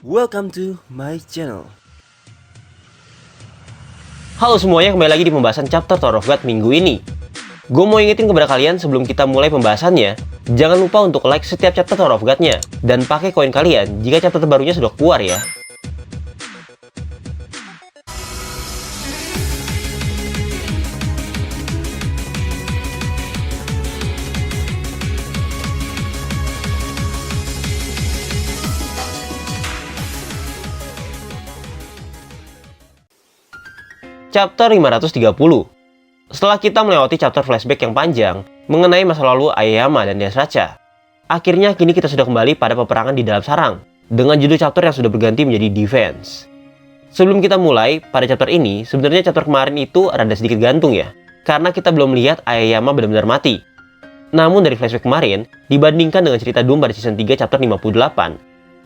Welcome to my channel. Halo semuanya, kembali lagi di pembahasan chapter Tower of God minggu ini. Gue mau ingetin kepada kalian sebelum kita mulai pembahasannya, jangan lupa untuk like setiap chapter Tower of God-nya, dan pakai koin kalian jika chapter terbarunya sudah keluar ya. Chapter 530. Setelah kita melewati chapter flashback yang panjang mengenai masa lalu Aoyama dan Yasracha, akhirnya kini kita sudah kembali pada peperangan di dalam sarang dengan judul chapter yang sudah berganti menjadi Defense. Sebelum kita mulai pada chapter ini, sebenarnya chapter kemarin itu rada sedikit gantung ya, karena kita belum melihat Aoyama benar-benar mati. Namun dari flashback kemarin, dibandingkan dengan cerita Doom pada season 3 chapter 58,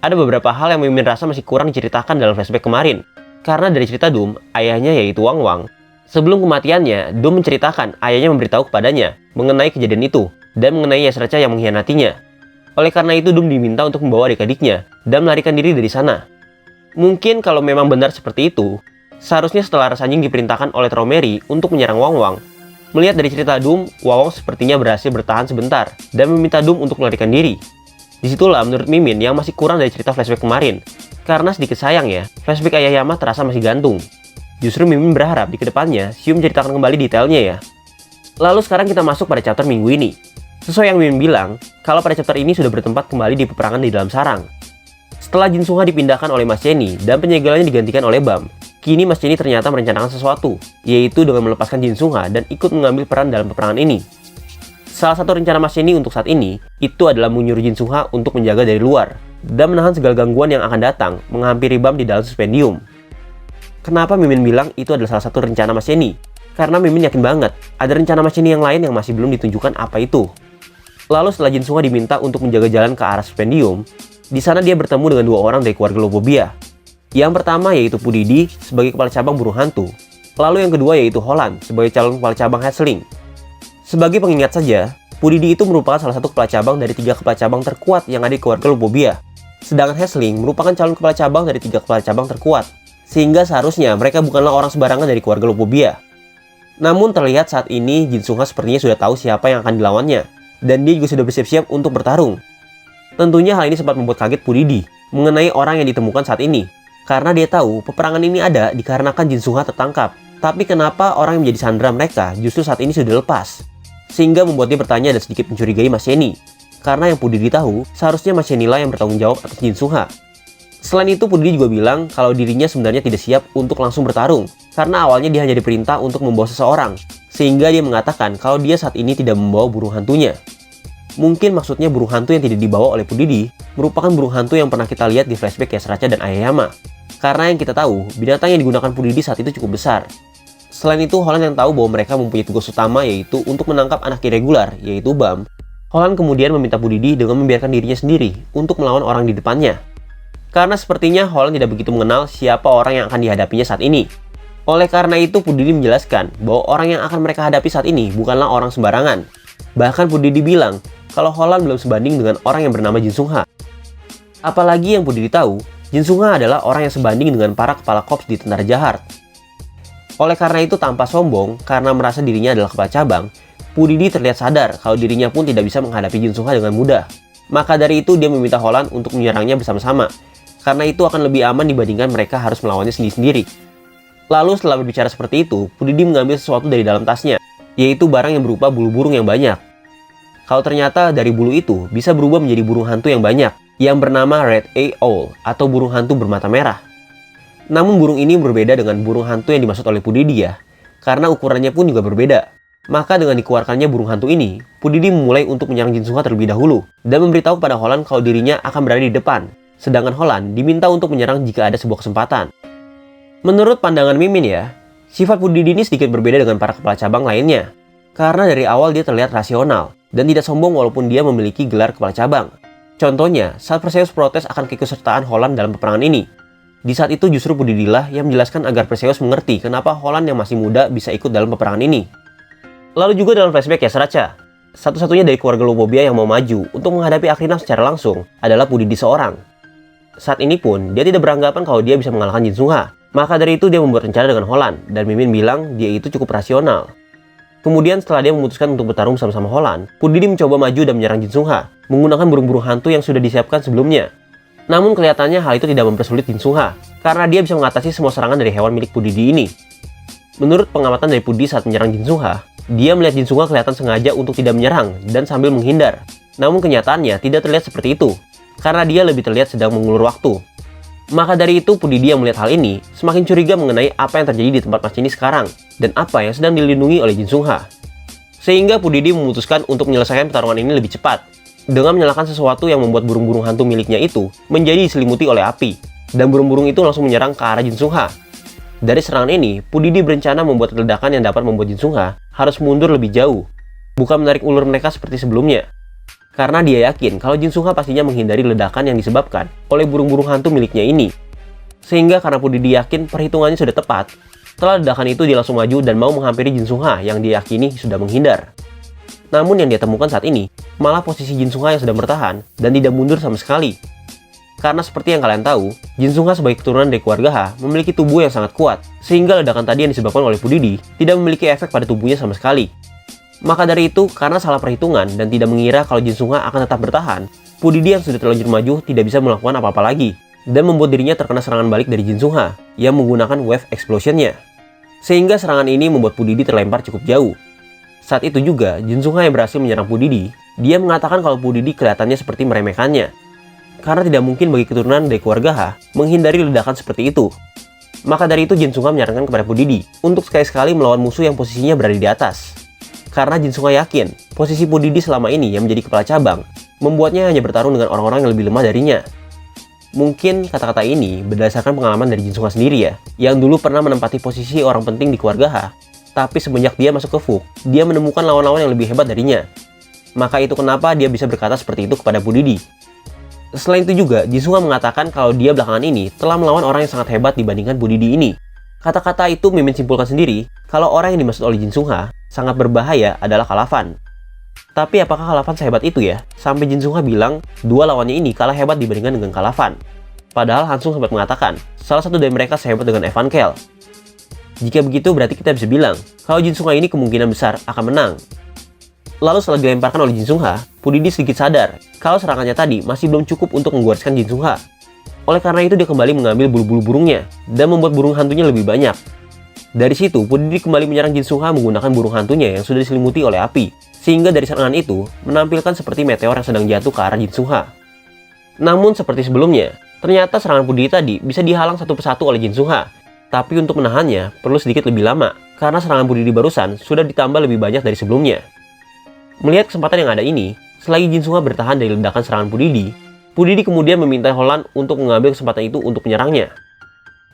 ada beberapa hal yang Mimin rasa masih kurang diceritakan dalam flashback kemarin. Karena dari cerita Doom, ayahnya yaitu Wang Wang, sebelum kematiannya, Doom menceritakan ayahnya memberitahu kepadanya mengenai kejadian itu dan mengenai Yasracha yang mengkhianatinya. Oleh karena itu, Doom diminta untuk membawa adik-adiknya dan melarikan diri dari sana. Mungkin kalau memang benar seperti itu, seharusnya setelah Rasanjing diperintahkan oleh Tromeri untuk menyerang Wang Wang, melihat dari cerita Doom, Wang Wang sepertinya berhasil bertahan sebentar dan meminta Doom untuk melarikan diri. Disitulah menurut Mimin yang masih kurang dari cerita flashback kemarin. Karena sedikit sayang ya, flashback Aoyama terasa masih gantung. Justru Mimin berharap di kedepannya, Shu menceritakan kembali detailnya ya. Lalu sekarang kita masuk pada chapter minggu ini. Sesuai yang Mimin bilang, kalau pada chapter ini sudah bertempat kembali di peperangan di dalam sarang. Setelah Jin Sungha dipindahkan oleh Mas Jenny dan penyegelannya digantikan oleh Bam, kini Mas Jenny ternyata merencanakan sesuatu, yaitu dengan melepaskan Jin Sungha dan ikut mengambil peran dalam peperangan ini. Salah satu rencana Mas Jenny untuk saat ini, itu adalah menyuruh Jin Sungha untuk menjaga dari luar dan menahan segala gangguan yang akan datang menghampiri Bam di dalam suspendium. Kenapa Mimin bilang itu adalah salah satu rencana Mas Jenny? Karena Mimin yakin banget ada rencana Mas Jenny yang lain yang masih belum ditunjukkan apa itu. Lalu setelah Jin Sungha diminta untuk menjaga jalan ke arah suspendium, di sana dia bertemu dengan dua orang dari keluarga Lobobia. Yang pertama yaitu Pudidi sebagai kepala cabang burung hantu, lalu yang kedua yaitu Holland sebagai calon kepala cabang Hatchling. Sebagai pengingat saja, Pudidi itu merupakan salah satu kepala cabang dari 3 kepala cabang terkuat yang ada di keluarga Lobobia. Sedangkan Hatchling merupakan calon kepala cabang dari 3 kepala cabang terkuat, sehingga seharusnya mereka bukanlah orang sembarangan dari keluarga Lobobia. Namun terlihat saat ini Jin Sungha sepertinya sudah tahu siapa yang akan dilawannya, dan dia juga sudah bersiap-siap untuk bertarung. Tentunya hal ini sempat membuat kaget Pudidi mengenai orang yang ditemukan saat ini, karena dia tahu peperangan ini ada dikarenakan Jin Sungha tertangkap. Tapi kenapa orang yang menjadi sandera mereka justru saat ini sudah lepas? Sehingga membuat dia bertanya dan sedikit mencurigai Mas Jenny. Karena yang Pudidi tahu, seharusnya Mas Jenny lah yang bertanggung jawab atas Jin Sungha. Selain itu, Pudidi juga bilang kalau dirinya sebenarnya tidak siap untuk langsung bertarung, karena awalnya dia hanya diperintah untuk membawa seseorang, sehingga dia mengatakan kalau dia saat ini tidak membawa burung hantunya. Mungkin maksudnya burung hantu yang tidak dibawa oleh Pudidi merupakan burung hantu yang pernah kita lihat di flashback Yasracha dan Aoyama. Karena yang kita tahu, binatang yang digunakan Pudidi saat itu cukup besar. Selain itu, Holland yang tahu bahwa mereka mempunyai tugas utama yaitu untuk menangkap anak irregular, yaitu Bam. Holland kemudian meminta Pudidi dengan membiarkan dirinya sendiri untuk melawan orang di depannya. Karena sepertinya Holland tidak begitu mengenal siapa orang yang akan dihadapinya saat ini. Oleh karena itu, Pudidi menjelaskan bahwa orang yang akan mereka hadapi saat ini bukanlah orang sembarangan. Bahkan Pudidi bilang kalau Holland belum sebanding dengan orang yang bernama Jin Sungha. Apalagi yang Pudidi tahu, Jin Sungha adalah orang yang sebanding dengan para kepala korps di tentara jahat. Oleh karena itu, tanpa sombong, karena merasa dirinya adalah kepala cabang, Pudidi terlihat sadar kalau dirinya pun tidak bisa menghadapi Jin Sungha dengan mudah. Maka dari itu, dia meminta Holland untuk menyerangnya bersama-sama, karena itu akan lebih aman dibandingkan mereka harus melawannya sendiri-sendiri. Lalu setelah berbicara seperti itu, Pudidi mengambil sesuatu dari dalam tasnya, yaitu barang yang berupa bulu burung yang banyak. Kalau ternyata dari bulu itu bisa berubah menjadi burung hantu yang banyak, yang bernama Red Eye Owl atau burung hantu bermata merah. Namun burung ini berbeda dengan burung hantu yang dimaksud oleh Pudidi ya, karena ukurannya pun juga berbeda. Maka dengan dikeluarkannya burung hantu ini, Pudidi memulai untuk menyerang Jin Sungha terlebih dahulu, dan memberitahu kepada Holland kalau dirinya akan berada di depan, sedangkan Holland diminta untuk menyerang jika ada sebuah kesempatan. Menurut pandangan Mimin ya, sifat Pudidi ini sedikit berbeda dengan para kepala cabang lainnya, karena dari awal dia terlihat rasional, dan tidak sombong walaupun dia memiliki gelar kepala cabang. Contohnya, saat Perseus protes akan keikutsertaan Holland dalam peperangan ini. Di saat itu justru Pudidilah yang menjelaskan agar Perseus mengerti kenapa Holland yang masih muda bisa ikut dalam peperangan ini. Lalu juga dalam flashback Yasracha, satu-satunya dari keluarga Lobobia yang mau maju untuk menghadapi Akrina secara langsung adalah Pudidi seorang. Saat ini pun, dia tidak beranggapan kalau dia bisa mengalahkan Jin Sungha. Maka dari itu dia membuat rencana dengan Holland, dan Mimin bilang dia itu cukup rasional. Kemudian setelah dia memutuskan untuk bertarung bersama-sama Holland, Pudidi mencoba maju dan menyerang Jin Sungha, menggunakan burung-burung hantu yang sudah disiapkan sebelumnya. Namun kelihatannya hal itu tidak mempersulit Jin Sungha, karena dia bisa mengatasi semua serangan dari hewan milik Pudidi ini. Menurut pengamatan dari Pudi saat menyerang Jin Sungha, dia melihat Jin Sungha kelihatan sengaja untuk tidak menyerang dan sambil menghindar. Namun kenyataannya tidak terlihat seperti itu, karena dia lebih terlihat sedang mengulur waktu. Maka dari itu Pudidi yang melihat hal ini semakin curiga mengenai apa yang terjadi di tempat mas ini sekarang dan apa yang sedang dilindungi oleh Jin Sungha. Sehingga Pudidi memutuskan untuk menyelesaikan pertarungan ini lebih cepat dengan menyalakan sesuatu yang membuat burung-burung hantu miliknya itu menjadi diselimuti oleh api, dan burung-burung itu langsung menyerang ke arah Jin Sungha. Dari serangan ini, Pudidi berencana membuat ledakan yang dapat membuat Jin Sungha harus mundur lebih jauh, bukan menarik ulur mereka seperti sebelumnya. Karena dia yakin kalau Jin Sungha pastinya menghindari ledakan yang disebabkan oleh burung-burung hantu miliknya ini. Sehingga karena Pudidi yakin perhitungannya sudah tepat, setelah ledakan itu dia langsung maju dan mau menghampiri Jin Sungha yang diyakini sudah menghindar. Namun yang dia temukan saat ini, malah posisi Jin Sungha yang sedang bertahan dan tidak mundur sama sekali. Karena seperti yang kalian tahu, Jin Sungha sebagai keturunan dari keluarga Ha memiliki tubuh yang sangat kuat, sehingga ledakan tadi yang disebabkan oleh Pudidi tidak memiliki efek pada tubuhnya sama sekali. Maka dari itu, karena salah perhitungan dan tidak mengira kalau Jin Sungha akan tetap bertahan, Pudidi yang sudah terlanjur maju tidak bisa melakukan apa-apa lagi, dan membuat dirinya terkena serangan balik dari Jin Sungha yang menggunakan wave explosion-nya. Sehingga serangan ini membuat Pudidi terlempar cukup jauh. Saat itu juga, Jin Sungha yang berhasil menyerang Pudidi, dia mengatakan kalau Pudidi kelihatannya seperti meremehkannya. Karena tidak mungkin bagi keturunan dari keluarga Ha menghindari ledakan seperti itu. Maka dari itu Jin Sungha menyarankan kepada Pudidi untuk sekali-sekali melawan musuh yang posisinya berada di atas. Karena Jin Sungha yakin, posisi Pudidi selama ini yang menjadi kepala cabang, membuatnya hanya bertarung dengan orang-orang yang lebih lemah darinya. Mungkin kata-kata ini berdasarkan pengalaman dari Jin Sungha sendiri ya, yang dulu pernah menempati posisi orang penting di keluarga Ha, tapi semenjak dia masuk ke Fu, dia menemukan lawan-lawan yang lebih hebat darinya. Maka itu kenapa dia bisa berkata seperti itu kepada Pudidi. Selain itu juga, Jin Sungha mengatakan kalau dia belakangan ini telah melawan orang yang sangat hebat dibandingkan Pudidi ini. Kata-kata itu Mimin simpulkan sendiri kalau orang yang dimaksud oleh Jin Sungha sangat berbahaya adalah Khalafan. Tapi apakah Khalafan sehebat itu ya? Sampai Jin Sungha bilang dua lawannya ini kalah hebat dibandingkan dengan Khalafan. Padahal Han Sung sempat mengatakan salah satu dari mereka sehebat dengan Evan Kel. Jika begitu berarti kita bisa bilang kalau Jin Sungha ini kemungkinan besar akan menang. Lalu setelah dilemparkan oleh Jin Sungha, Pudidi sedikit sadar kalau serangannya tadi masih belum cukup untuk menggoreskan Jin Sungha. Oleh karena itu dia kembali mengambil bulu-bulu burungnya dan membuat burung hantunya lebih banyak. Dari situ, Pudidi kembali menyerang Jin Sungha menggunakan burung hantunya yang sudah diselimuti oleh api, sehingga dari serangan itu menampilkan seperti meteor yang sedang jatuh ke arah Jin Sungha. Namun seperti sebelumnya, ternyata serangan Pudidi tadi bisa dihalang satu persatu oleh Jin Sungha, tapi untuk menahannya perlu sedikit lebih lama, karena serangan Pudidi barusan sudah ditambah lebih banyak dari sebelumnya. Melihat kesempatan yang ada ini, selagi Jin Sungha bertahan dari ledakan serangan Pudidi, Pudidi kemudian meminta Holland untuk mengambil kesempatan itu untuk menyerangnya.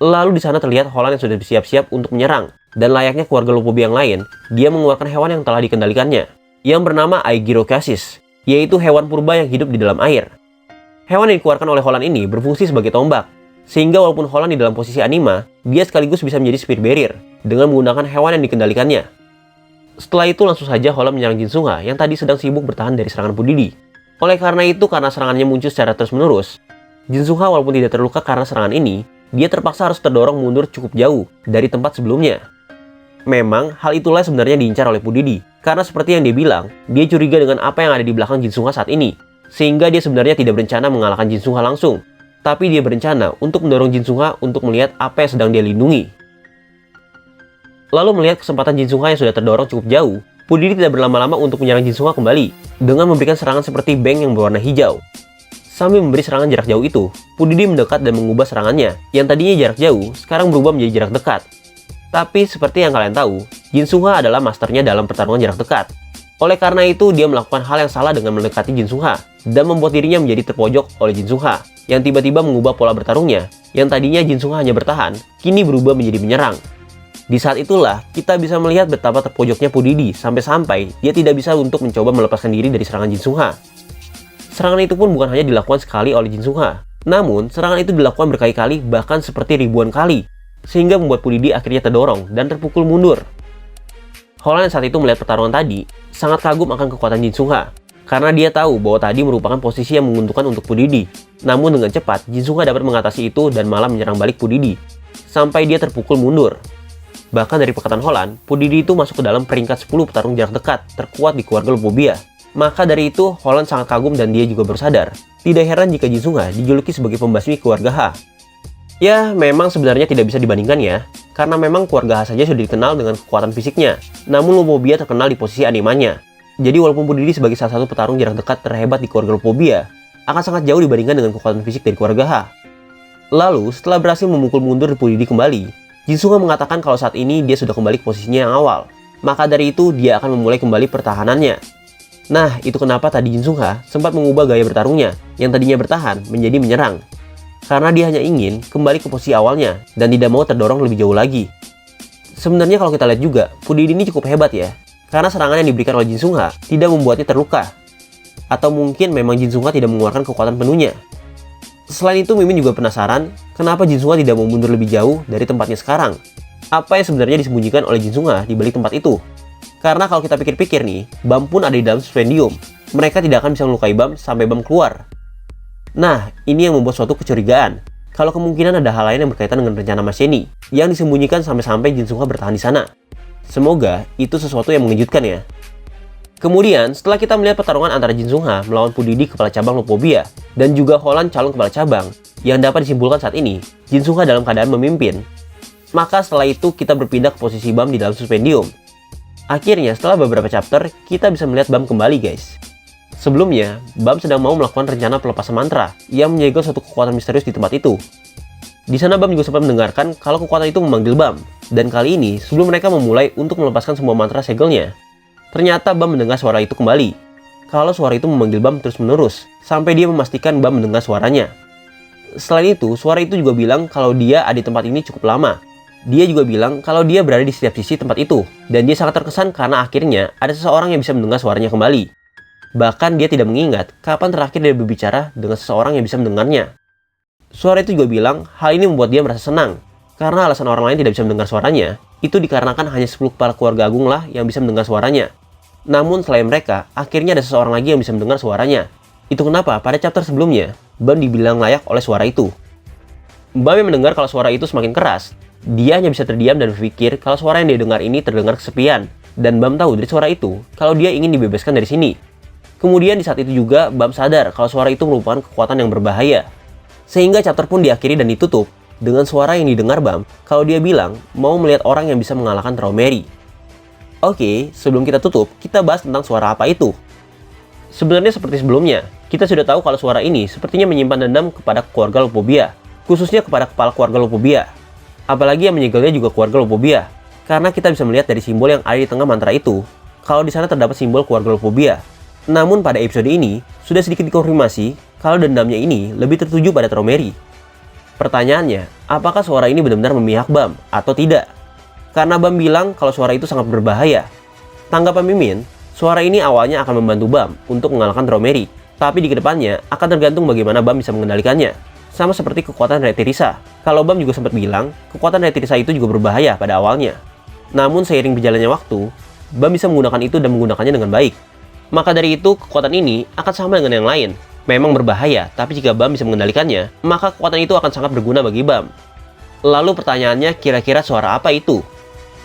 Lalu di sana terlihat Holland yang sudah bersiap-siap untuk menyerang, dan layaknya keluarga Lupobi yang lain, dia mengeluarkan hewan yang telah dikendalikannya, yang bernama Aegirocasis, yaitu hewan purba yang hidup di dalam air. Hewan yang dikeluarkan oleh Holland ini berfungsi sebagai tombak, sehingga walaupun Holland di dalam posisi anima, dia sekaligus bisa menjadi spear barrier dengan menggunakan hewan yang dikendalikannya. Setelah itu langsung saja Holland menyerang Jin Sungha yang tadi sedang sibuk bertahan dari serangan Pudidi. Oleh karena itu, karena serangannya muncul secara terus-menerus, Jin Sungha walaupun tidak terluka karena serangan ini, dia terpaksa harus terdorong mundur cukup jauh dari tempat sebelumnya. Memang, hal itulah sebenarnya diincar oleh Pudidi, karena seperti yang dia bilang, dia curiga dengan apa yang ada di belakang Jin Sungha saat ini, sehingga dia sebenarnya tidak berencana mengalahkan Jin Sungha langsung, tapi dia berencana untuk mendorong Jin Sungha untuk melihat apa yang sedang dia lindungi. Lalu melihat kesempatan Jin Sungha yang sudah terdorong cukup jauh, Pudidi tidak berlama-lama untuk menyerang Jin Sungha kembali, dengan memberikan serangan seperti beng yang berwarna hijau. Sambil memberi serangan jarak jauh itu, Pudidi mendekat dan mengubah serangannya, yang tadinya jarak jauh, sekarang berubah menjadi jarak dekat. Tapi seperti yang kalian tahu, Jin Sungha adalah masternya dalam pertarungan jarak dekat. Oleh karena itu, dia melakukan hal yang salah dengan mendekati Jin Sungha, dan membuat dirinya menjadi terpojok oleh Jin Sungha, yang tiba-tiba mengubah pola bertarungnya, yang tadinya Jin Sungha hanya bertahan, kini berubah menjadi menyerang. Di saat itulah, kita bisa melihat betapa terpojoknya Pudidi, sampai-sampai dia tidak bisa untuk mencoba melepaskan diri dari serangan Jin Sungha. Serangan itu pun bukan hanya dilakukan sekali oleh Jin Sungha, namun serangan itu dilakukan berkali-kali bahkan seperti ribuan kali, sehingga membuat Pudidi akhirnya terdorong dan terpukul mundur. Holland saat itu melihat pertarungan tadi, sangat kagum akan kekuatan Jin Sungha, karena dia tahu bahwa tadi merupakan posisi yang menguntungkan untuk Pudidi. Namun dengan cepat, Jin Sungha dapat mengatasi itu dan malah menyerang balik Pudidi, sampai dia terpukul mundur. Bahkan dari Pekatan Holland, Pudidi itu masuk ke dalam peringkat 10 petarung jarak dekat terkuat di keluarga Lopobia. Maka dari itu, Holland sangat kagum dan dia juga bersadar. Tidak heran jika Jin Sungha dijuluki sebagai pembasmi keluarga Ha. Ya, memang sebenarnya tidak bisa dibandingkan ya, karena memang keluarga Ha saja sudah dikenal dengan kekuatan fisiknya. Namun Lopobia terkenal di posisi animanya. Jadi walaupun Pudidi sebagai salah satu petarung jarak dekat terhebat di keluarga Lopobia, akan sangat jauh dibandingkan dengan kekuatan fisik dari keluarga Ha. Lalu, setelah berhasil memukul mundur Pudidi kembali, Jin Sungha mengatakan kalau saat ini dia sudah kembali ke posisinya yang awal. Maka dari itu, dia akan memulai kembali pertahanannya. Nah, itu kenapa tadi Jin Sungha sempat mengubah gaya bertarungnya, yang tadinya bertahan menjadi menyerang. Karena dia hanya ingin kembali ke posisi awalnya, dan tidak mau terdorong lebih jauh lagi. Sebenarnya kalau kita lihat juga, Pudidi ini cukup hebat ya, karena serangan yang diberikan oleh Jin Sungha tidak membuatnya terluka. Atau mungkin memang Jin Sungha tidak mengeluarkan kekuatan penuhnya. Selain itu, Mimin juga penasaran kenapa Jin Sungha tidak mau mundur lebih jauh dari tempatnya sekarang. Apa yang sebenarnya disembunyikan oleh Jin Sungha di balik tempat itu? Karena kalau kita pikir-pikir nih, Bam pun ada di dalam suspendium. Mereka tidak akan bisa melukai Bam sampai Bam keluar. Nah, ini yang membuat suatu kecurigaan. Kalau kemungkinan ada hal lain yang berkaitan dengan rencana Mas Jenny yang disembunyikan sampai-sampai Jin Sungha bertahan di sana. Semoga itu sesuatu yang mengejutkan ya. Kemudian, setelah kita melihat pertarungan antara Jin Sungha melawan Pudidi kepala cabang Lopobia dan juga Holland calon kepala cabang, yang dapat disimpulkan saat ini, Jin Sungha dalam keadaan memimpin. Maka setelah itu kita berpindah ke posisi Bam di dalam suspendium. Akhirnya, setelah beberapa chapter, kita bisa melihat Bam kembali guys. Sebelumnya, Bam sedang mau melakukan rencana pelepasan mantra yang menyegel suatu kekuatan misterius di tempat itu. Di sana Bam juga sempat mendengarkan kalau kekuatan itu memanggil Bam, dan kali ini sebelum mereka memulai untuk melepaskan semua mantra segelnya, ternyata Bam mendengar suara itu kembali. Kalau suara itu memanggil Bam terus-menerus, sampai dia memastikan Bam mendengar suaranya. Selain itu, suara itu juga bilang kalau dia ada di tempat ini cukup lama. Dia juga bilang kalau dia berada di setiap sisi tempat itu, dan dia sangat terkesan karena akhirnya ada seseorang yang bisa mendengar suaranya kembali. Bahkan dia tidak mengingat kapan terakhir dia berbicara dengan seseorang yang bisa mendengarnya. Suara itu juga bilang hal ini membuat dia merasa senang, karena alasan orang lain tidak bisa mendengar suaranya, itu dikarenakan hanya 10 kepala keluarga agung lah yang bisa mendengar suaranya. Namun selain mereka, akhirnya ada seseorang lagi yang bisa mendengar suaranya. Itu kenapa pada chapter sebelumnya, Bam dibilang layak oleh suara itu. Bam yang mendengar kalau suara itu semakin keras, dia hanya bisa terdiam dan berpikir kalau suara yang dia dengar ini terdengar kesepian. Dan Bam tahu dari suara itu, kalau dia ingin dibebaskan dari sini. Kemudian di saat itu juga, Bam sadar kalau suara itu merupakan kekuatan yang berbahaya. Sehingga chapter pun diakhiri dan ditutup dengan suara yang didengar Bam kalau dia bilang mau melihat orang yang bisa mengalahkan Traumerry. Oke, sebelum kita tutup, kita bahas tentang suara apa itu. Sebenarnya seperti sebelumnya, kita sudah tahu kalau suara ini sepertinya menyimpan dendam kepada keluarga Lopobia, khususnya kepada kepala keluarga Lopobia. Apalagi yang menyegelnya juga keluarga Lopobia, karena kita bisa melihat dari simbol yang ada di tengah mantra itu, kalau di sana terdapat simbol keluarga Lopobia. Namun pada episode ini, sudah sedikit dikonfirmasi kalau dendamnya ini lebih tertuju pada Traumerry. Pertanyaannya, apakah suara ini benar-benar memihak Bam atau tidak? Karena Bam bilang kalau suara itu sangat berbahaya. Tanggapan Mimin, suara ini awalnya akan membantu Bam untuk mengalahkan Traumerry, tapi di kedepannya akan tergantung bagaimana Bam bisa mengendalikannya. Sama seperti kekuatan Retirisa. Kalau Bam juga sempat bilang, kekuatan Retirisa itu juga berbahaya pada awalnya. Namun seiring berjalannya waktu, Bam bisa menggunakan itu dan menggunakannya dengan baik. Maka dari itu, kekuatan ini akan sama dengan yang lain. Memang berbahaya, tapi jika Bam bisa mengendalikannya, maka kekuatan itu akan sangat berguna bagi Bam. Lalu pertanyaannya, kira-kira suara apa itu?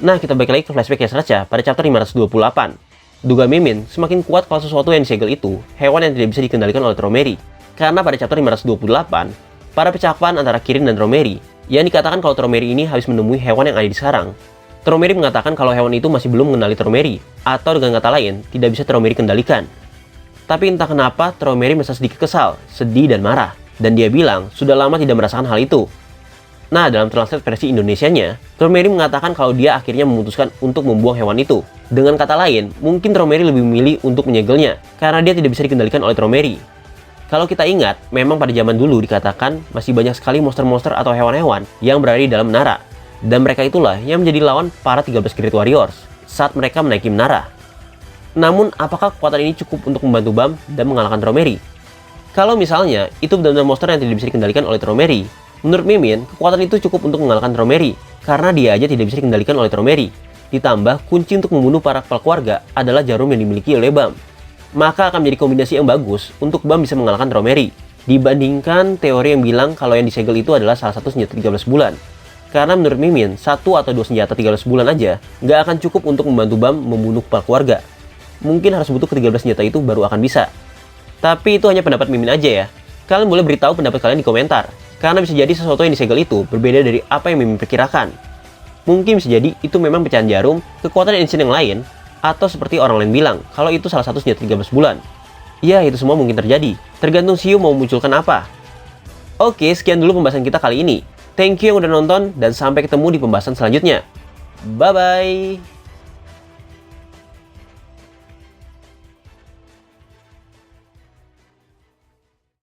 Nah, kita balik lagi ke flashback Yasraca pada chapter 528. Duga Mimin semakin kuat kalau sesuatu yang disegel itu hewan yang tidak bisa dikendalikan oleh Traumerry. Karena pada chapter 528, pada percakapan antara Kirin dan Traumerry, yang dikatakan kalau Traumerry ini habis menemui hewan yang ada di sarang. Traumerry mengatakan kalau hewan itu masih belum mengenali Traumerry, atau dengan kata lain, tidak bisa Traumerry kendalikan. Tapi entah kenapa Traumerry merasa sedikit kesal, sedih dan marah, dan dia bilang sudah lama tidak merasakan hal itu. Nah, dalam translate versi Indonesianya, Traumerry mengatakan kalau dia akhirnya memutuskan untuk membuang hewan itu. Dengan kata lain, mungkin Traumerry lebih memilih untuk menyegelnya, karena dia tidak bisa dikendalikan oleh Traumerry. Kalau kita ingat, memang pada zaman dulu dikatakan masih banyak sekali monster-monster atau hewan-hewan yang berada di dalam menara. Dan mereka itulah yang menjadi lawan para 13 Great Warriors saat mereka menaiki menara. Namun, apakah kekuatan ini cukup untuk membantu Bam dan mengalahkan Traumerry? Kalau misalnya, itu benar-benar monster yang tidak bisa dikendalikan oleh Traumerry, menurut Mimin, kekuatan itu cukup untuk mengalahkan Traumerry, karena dia aja tidak bisa dikendalikan oleh Traumerry. Ditambah, kunci untuk membunuh para kepala keluarga adalah jarum yang dimiliki oleh Bam. maka akan menjadi kombinasi yang bagus untuk Bam bisa mengalahkan Romeri. Dibandingkan teori yang bilang kalau yang disegel itu adalah salah satu senjata 13 bulan. Karena menurut Mimin, 1 atau 2 senjata 13 bulan aja nggak akan cukup untuk membantu Bam membunuh kepala keluarga. Mungkin harus butuh ke-13 senjata itu baru akan bisa. Tapi itu hanya pendapat Mimin aja ya. Kalian boleh beritahu pendapat kalian di komentar. Karena bisa jadi sesuatu yang disegel itu berbeda dari apa yang Mimin perkirakan. Mungkin bisa jadi itu memang pecahan jarum, kekuatan insiden yang lain, atau seperti orang lain bilang kalau itu salah satu senjata 13 bulan. Ya, itu semua mungkin terjadi. Tergantung Siu mau munculkan apa. Oke, sekian dulu pembahasan kita kali ini. Thank you yang udah nonton, dan sampai ketemu di pembahasan selanjutnya. Bye-bye!